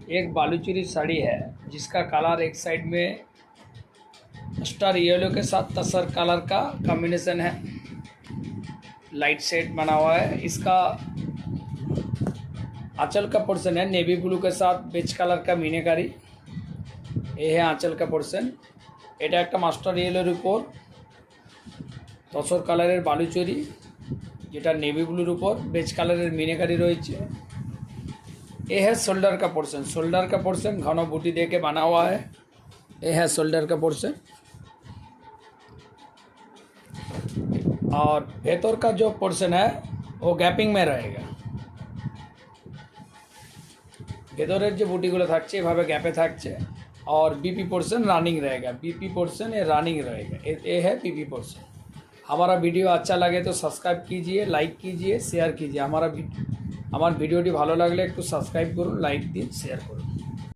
एक बालूचरी साड़ी है जिसका कलर एक साइड में स्टार येलो के साथ तसर कलर का कॉम्बिनेशन है, लाइट शेड बना हुआ है। इसका आंचल का पोर्शन है नेवी ब्लू के साथ बेज कलर का मीनाकारी। ये है आंचल का पोर्शन। এটা একটা মাস্টার ইয়েলোর উপর তসর কালারের বালুচরি, যেটা নেভি ব্লুর উপর বেজ কালারের মিনাকারি রয়েছে। ये है शोल्डर का पोर्शन। शोल्डर का पोर्शन घना बूटी दे के बना हुआ है। ये है शोल्डर का पोर्शन। और भीतर का जो पोर्शन है वो गैपिंग में रहेगा। ভেতরের যে বুটিগুলো থাকছে এভাবে গ্যাপে থাকছে। और बीपी पोर्शन रनिंग रहेगा। बीपी पोर्शन ये रनिंग रहेगा। ये है बीपी पोर्शन। हमारा वीडियो अच्छा लगे तो सब्सक्राइब कीजिए, लाइक कीजिए, शेयर कीजिए। हमारा वीडियोटी ভালো লাগলে একটু সাবস্ক্রাইব করুন, লাইক দিন, শেয়ার করুন।